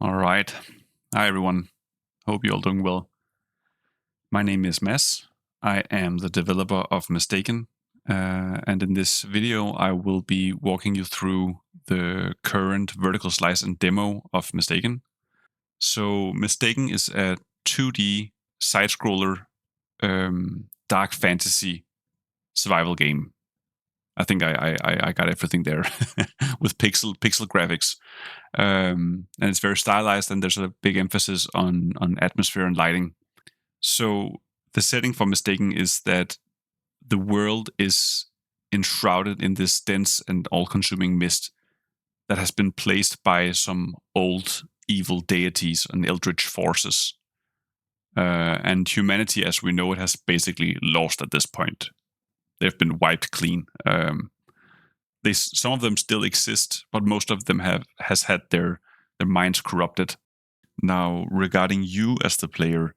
All right. Hi, everyone. Hope you're all doing well. My name is Mads. I am the developer of Mistaken. And in this video, I will be walking you through the current vertical slice and demo of Mistaken. So Mistaken is a 2D side-scroller dark fantasy survival game. I think I got everything there with pixel graphics. And it's very stylized, and there's a big emphasis on atmosphere and lighting. So the setting for Mistaken is that the world is enshrouded in this dense and all-consuming mist that has been placed by some old evil deities and eldritch forces. And humanity, as we know it, has basically lost at this point. They've been wiped clean. Some of them still exist, but most of them has had their minds corrupted. Now, regarding you as the player,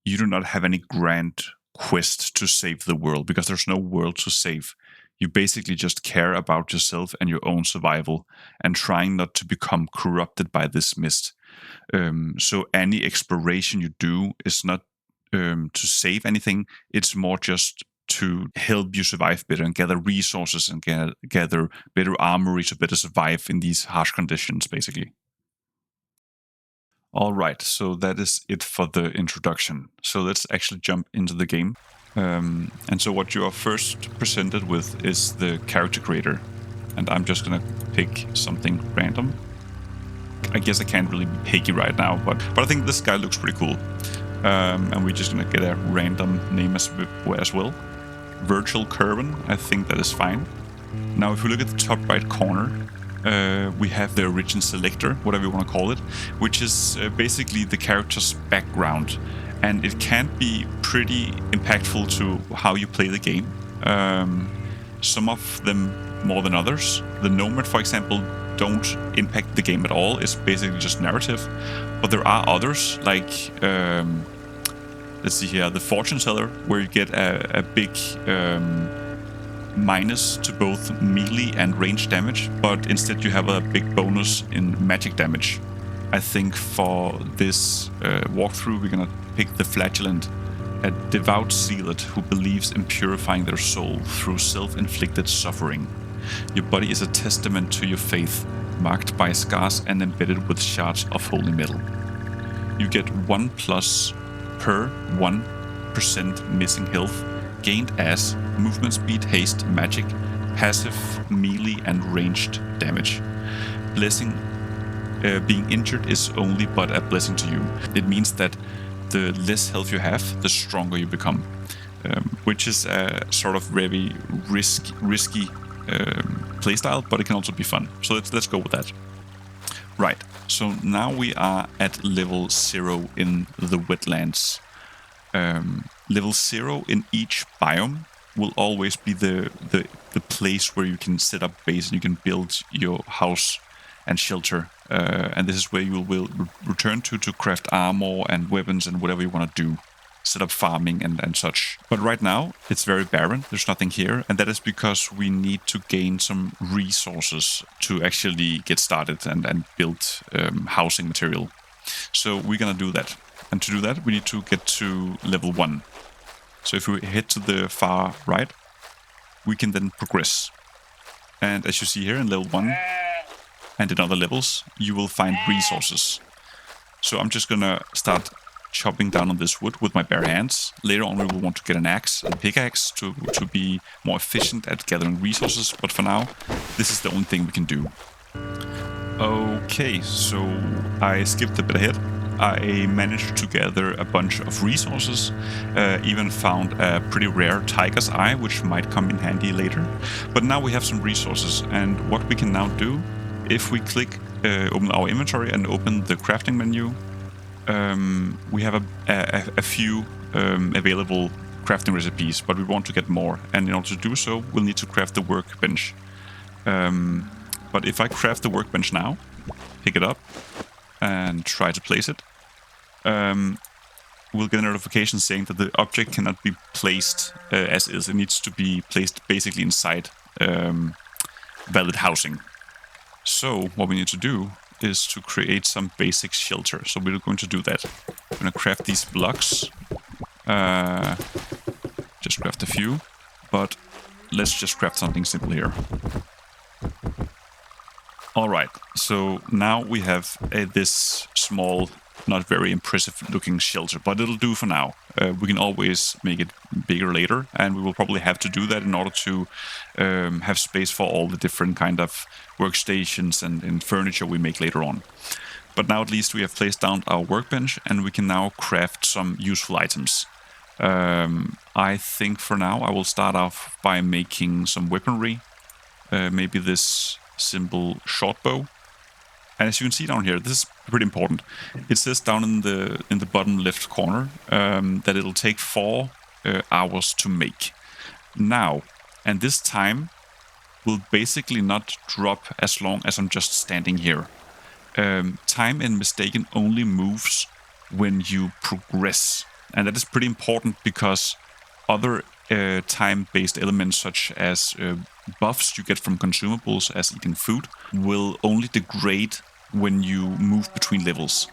you do not have any grand quest to save the world because there's no world to save. You basically just care about yourself and your own survival and trying not to become corrupted by this mist. So any exploration you do is not to save anything. It's more just to help you survive better and gather resources and gather better armory to better survive in these harsh conditions, basically. All right, so that is it for the introduction. So let's actually jump into the game. And so what you are first presented with is the character creator. And I'm just gonna pick something random. I guess I can't really be picky right now, but I think this guy looks pretty cool. And we're just gonna get a random name as well. Virtual Curvin, I think that is fine. Now if we look at the top right corner, we have the origin selector, whatever you want to call it, which is basically the character's background. And it can be pretty impactful to how you play the game. Some of them more than others. The Nomad, for example, don't impact the game at all. It's basically just narrative. But there are others, like, let's see here, the Fortune Teller, where you get a big minus to both melee and range damage, but instead you have a big bonus in magic damage. I think for this walkthrough we're gonna pick the Flagellant, a devout zealot who believes in purifying their soul through self-inflicted suffering. Your body is a testament to your faith, marked by scars and embedded with shards of holy metal. You get 1+ per 1% missing health, gained as movement speed, haste, magic, passive, melee, and ranged damage. Blessing, being injured is only but a blessing to you. It means that the less health you have, the stronger you become, which is a sort of very risky playstyle, but it can also be fun. So let's go with that. Right, so now we are at level 0 in the wetlands. Level 0 in each biome will always be the place where you can set up base and you can build your house and shelter. And this is where you will return to craft armor and weapons and whatever you want to do. Set up farming and such. But right now, it's very barren. There's nothing here. And that is because we need to gain some resources to actually get started and build housing material. So we're going to do that. And to do that, we need to get to level 1. So if we head to the far right, we can then progress. And as you see here in level 1 and in other levels, you will find resources. So I'm just gonna start chopping down on this wood with my bare hands. Later on we will want to get an axe and pickaxe to be more efficient at gathering resources. But for now, this is the only thing we can do. Okay, so I skipped a bit ahead. I managed to gather a bunch of resources, even found a pretty rare tiger's eye, which might come in handy later. But now we have some resources, and what we can now do, if we click, open our inventory and open the crafting menu, we have a few available crafting recipes, but we want to get more. And in order to do so, we'll need to craft the workbench. But if I craft the workbench now, pick it up, and try to place it, we'll get a notification saying that the object cannot be placed as is. It needs to be placed basically inside valid housing. So what we need to do is to create some basic shelter. So we're going to do that. I'm going to craft these blocks. Just craft a few, but let's just craft something simple here. Alright, so now we have this small, not very impressive looking shelter, but it'll do for now. We can always make it bigger later, and we will probably have to do that in order to have space for all the different kind of workstations and furniture we make later on. But now at least we have placed down our workbench, and we can now craft some useful items. I think for now I will start off by making some weaponry. Maybe this simple short bow. And as you can see down here, this is pretty important. It says down in the bottom left corner that it'll take 4 hours to make. Now, and this time will basically not drop as long as I'm just standing here. Time in Mistaken only moves when you progress. And that is pretty important because other time-based elements such as buffs you get from consumables as eating food will only degrade when you move between levels.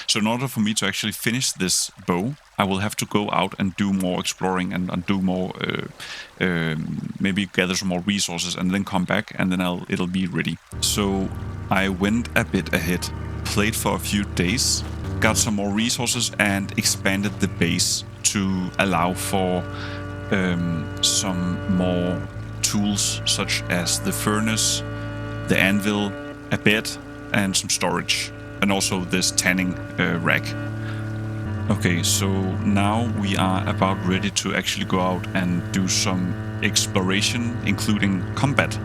So in order for me to actually finish this bow, I will have to go out and do more exploring and do more, maybe gather some more resources and then come back and then it'll be ready. So I went a bit ahead, played for a few days, got some more resources and expanded the base to allow for some more tools such as the furnace, the anvil, a bed and some storage, and also this tanning rack. Okay, so now we are about ready to actually go out and do some exploration, including combat,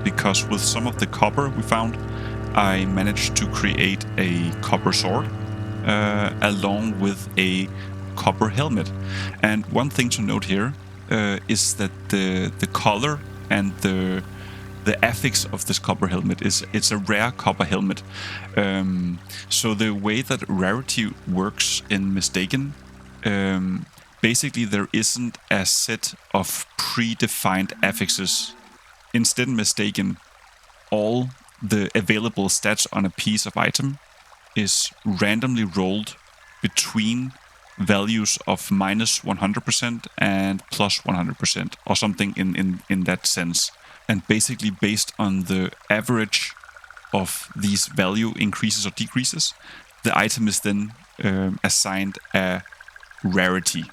because with some of the copper we found, I managed to create a copper sword along with a copper helmet. And one thing to note here is that the color and the affix of this copper helmet it's a rare copper helmet. So the way that rarity works in Mistaken, basically there isn't a set of predefined affixes. Instead, in Mistaken, all the available stats on a piece of item is randomly rolled between values of minus 100% and plus 100% or something in that sense. And basically based on the average of these value increases or decreases, the item is then assigned a rarity.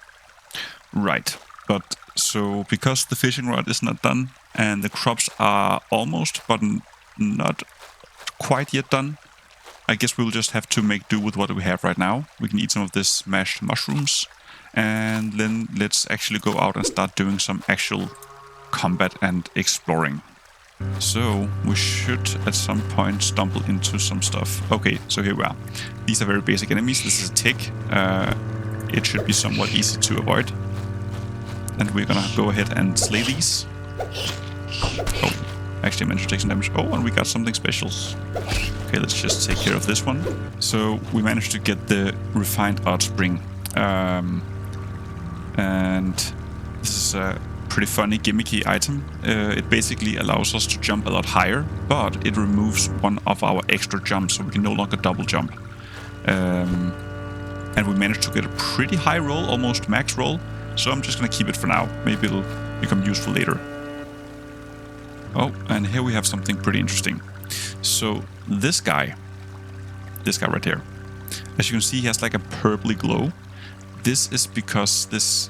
Right, but so because the fishing rod is not done and the crops are almost but not quite yet done, I guess we'll just have to make do with what we have right now. We can eat some of this mashed mushrooms, and then let's actually go out and start doing some actual combat and exploring. So we should at some point stumble into some stuff. Okay, so here we are. These are very basic enemies. This is a tick. It should be somewhat easy to avoid. And we're gonna go ahead and slay these. Oh, actually I managed to take some damage. Oh, and we got something special. Okay, let's just take care of this one. So we managed to get the refined art spring. And this is a pretty funny gimmicky item. It basically allows us to jump a lot higher, but it removes one of our extra jumps, so we can no longer double jump. And we managed to get a pretty high roll, almost max roll, so I'm just gonna keep it for now. Maybe it'll become useful later. Oh, and here we have something pretty interesting. So this guy right here, as you can see, he has like a purpley glow. This is because this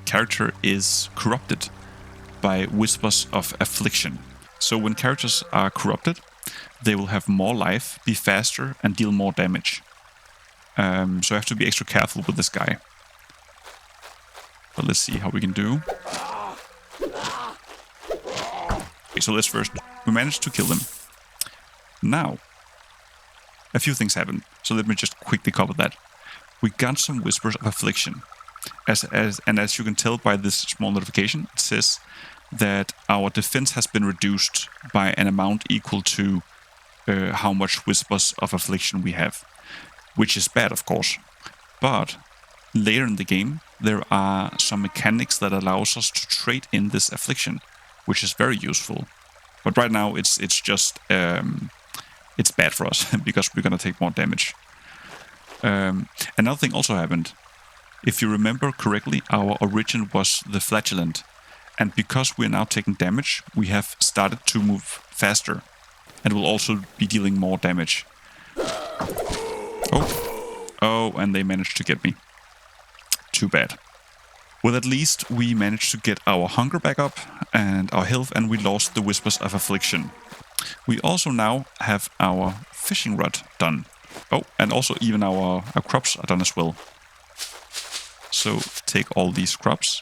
character is corrupted by whispers of affliction. So when characters are corrupted, they will have more life, be faster, and deal more damage. So I have to be extra careful with this guy. But let's see how we can do. Okay, so let's first... We managed to kill him. Now, a few things happen. So let me just quickly cover that. We got some whispers of affliction. And as you can tell by this small notification, it says that our defense has been reduced by an amount equal to how much whispers of affliction we have. Which is bad, of course. But later in the game, there are some mechanics that allows us to trade in this affliction, which is very useful. But right now, it's just it's bad for us because we're gonna take more damage. Another thing also happened. If you remember correctly, our origin was the flatulent, and because we're now taking damage, we have started to move faster, and will also be dealing more damage. Oh, and they managed to get me. Too bad. Well, at least we managed to get our hunger back up and our health, and we lost the Whispers of Affliction. We also now have our fishing rod done. Oh, and also even our crops are done as well. So take all these crops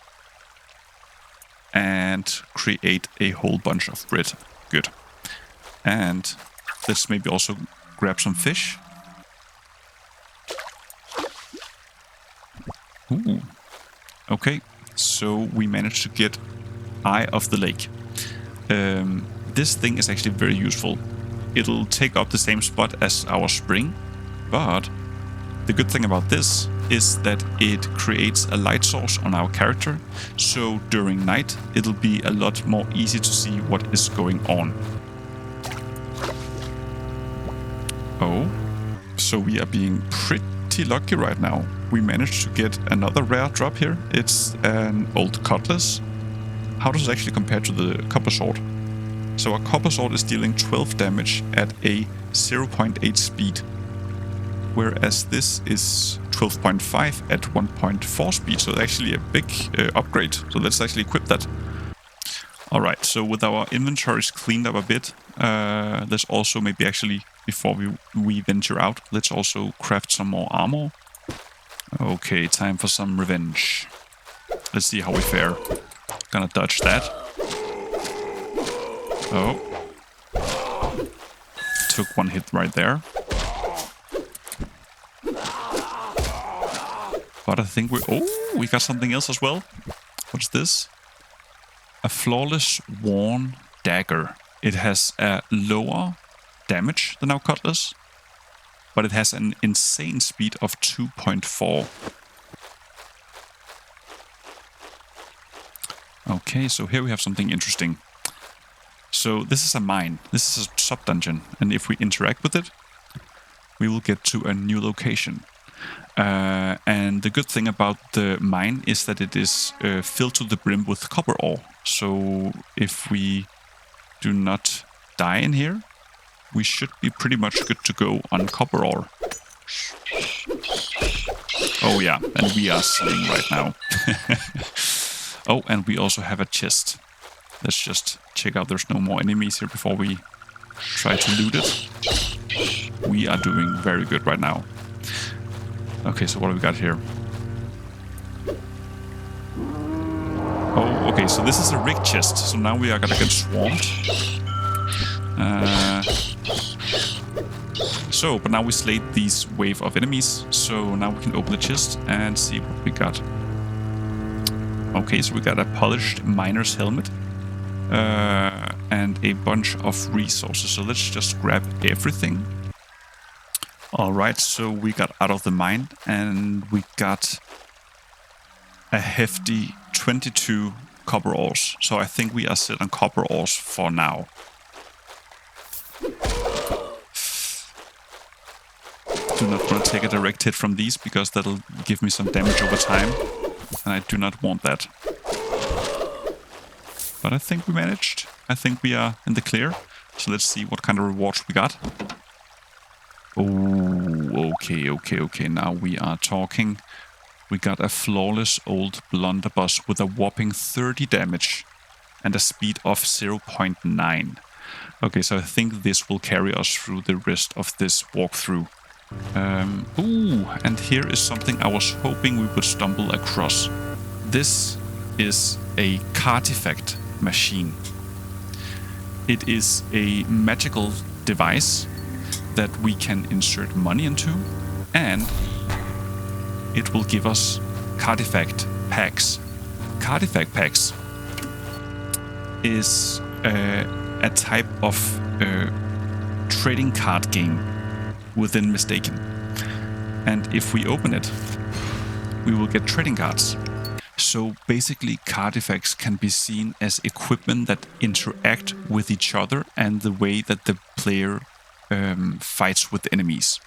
and create a whole bunch of bread. Good. And let's maybe also grab some fish. Ooh. Okay, so we managed to get Eye of the Lake. This thing is actually very useful. It'll take up the same spot as our spring, but the good thing about this is that it creates a light source on our character, so during night it'll be a lot more easy to see what is going on. Oh, so we are being pretty lucky right now. We managed to get another rare drop here. It's an old cutlass. How does it actually compare to the copper sword? So our copper sword is dealing 12 damage at a 0.8 speed, whereas this is 12.5 at 1.4 speed, so actually a big upgrade. So let's actually equip that. Alright, so with our inventories cleaned up a bit, let's also maybe actually, before we venture out, let's also craft some more armor. Okay, time for some revenge. Let's see how we fare. Gonna dodge that. Oh. Took one hit right there. But I think we got something else as well. What's this? A flawless worn dagger. It has a lower damage than our cutlass, but it has an insane speed of 2.4. Okay, so here we have something interesting. So this is a mine. This is a sub-dungeon, and if we interact with it, we will get to a new location. And the good thing about the mine is that it is filled to the brim with copper ore. So if we do not die in here, we should be pretty much good to go on copper ore. Oh yeah, and we are slaying right now. Oh, and we also have a chest. Let's just check out there's no more enemies here before we try to loot it. We are doing very good right now. Okay, so what do we got here? Oh, okay, so this is a rigged chest. So now we are gonna get swarmed. But now we slayed these wave of enemies. So now we can open the chest and see what we got. Okay, so we got a polished miner's helmet. And a bunch of resources. So let's just grab everything. Alright, so we got out of the mine and we got a hefty 22 copper ores. So I think we are set on copper ores for now. Do not want to take a direct hit from these because that'll give me some damage over time. And I do not want that. But I think we managed. I think we are in the clear. So let's see what kind of rewards we got. Oh, okay. Now we are talking. We got a flawless old blunderbuss with a whopping 30 damage and a speed of 0.9. Okay, so I think this will carry us through the rest of this walkthrough. And here is something I was hoping we would stumble across. This is a cartifact machine. It is a magical device that we can insert money into, and it will give us cartifact packs. Cartifact packs is a type of trading card game within Mistaken. And if we open it, we will get trading cards. So basically, cartifacts can be seen as equipment that interact with each other and the way that the player fights with enemies.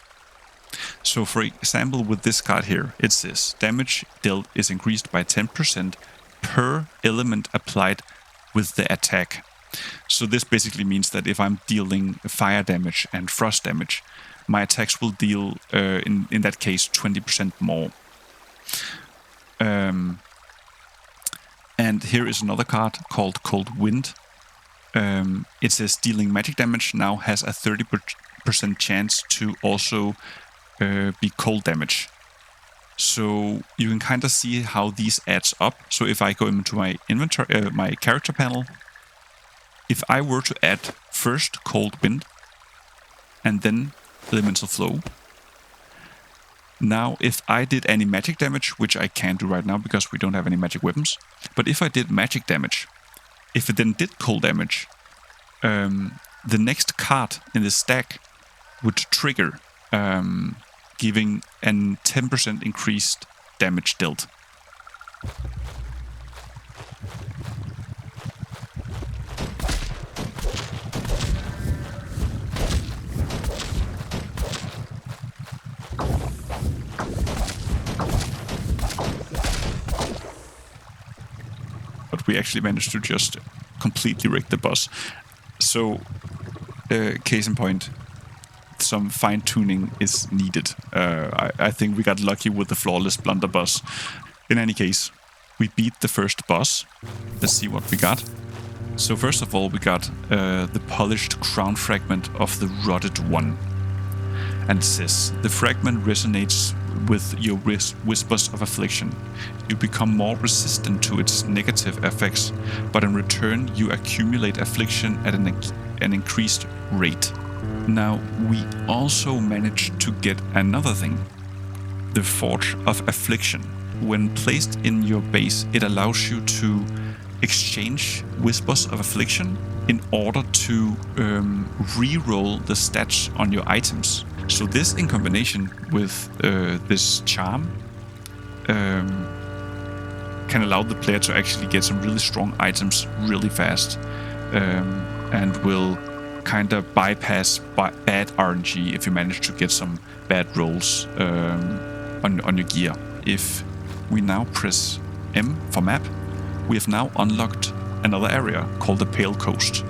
So for example, with this card here, it says damage dealt is increased by 10% per element applied with the attack. So this basically means that if I'm dealing fire damage and frost damage, my attacks will deal, in that case, 20% more. And here is another card called Cold Wind. It says dealing magic damage now has a 30% chance to also be cold damage. So you can kind of see how these adds up. So if I go into my inventory, my character panel, if I were to add first Cold Wind and then Elemental Flow, now if I did any magic damage, which I can't do right now because we don't have any magic weapons, but if I did magic damage, if it then did cold damage, the next card in the stack would trigger, giving a 10% increased damage dealt. But we actually managed to just completely rig the boss. So, case in point, some fine-tuning is needed. I think we got lucky with the flawless blunderbuss. In any case, we beat the first boss. Let's see what we got. So first of all, we got the polished crown fragment of the rotted one. And it says, the fragment resonates with your whispers of affliction. You become more resistant to its negative effects, but in return you accumulate affliction at an increased rate. Now, we also managed to get another thing. The Forge of Affliction. When placed in your base, it allows you to exchange Whispers of Affliction in order to re-roll the stats on your items. So this, in combination with this charm, can allow the player to actually get some really strong items really fast, and will kind of bypass bad RNG if you manage to get some bad rolls on your gear. If we now press M for map, we have now unlocked another area called the Pale Coast.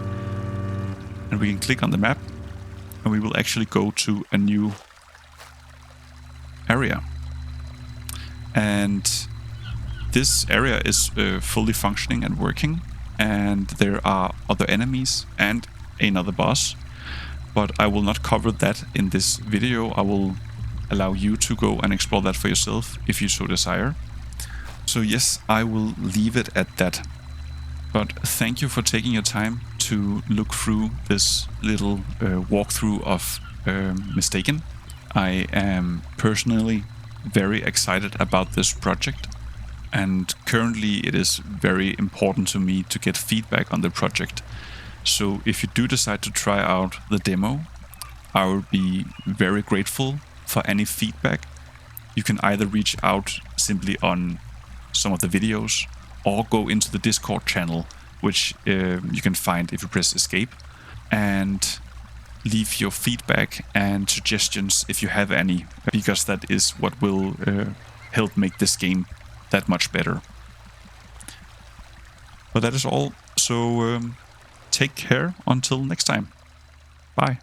And we can click on the map and we will actually go to a new area. And this area is fully functioning and working, and there are other enemies and another boss, but I will not cover that in this video. I will allow you to go and explore that for yourself if you so desire. So yes, I will leave it at that. But thank you for taking your time to look through this little walkthrough of Mistaken. I am personally very excited about this project, and currently it is very important to me to get feedback on the project. So if you do decide to try out the demo, I would be very grateful for any feedback. You can either reach out simply on some of the videos or go into the Discord channel, which you can find if you press escape, and leave your feedback and suggestions if you have any, because that is what will help make this game that much better. But that is all, so take care until next time. Bye.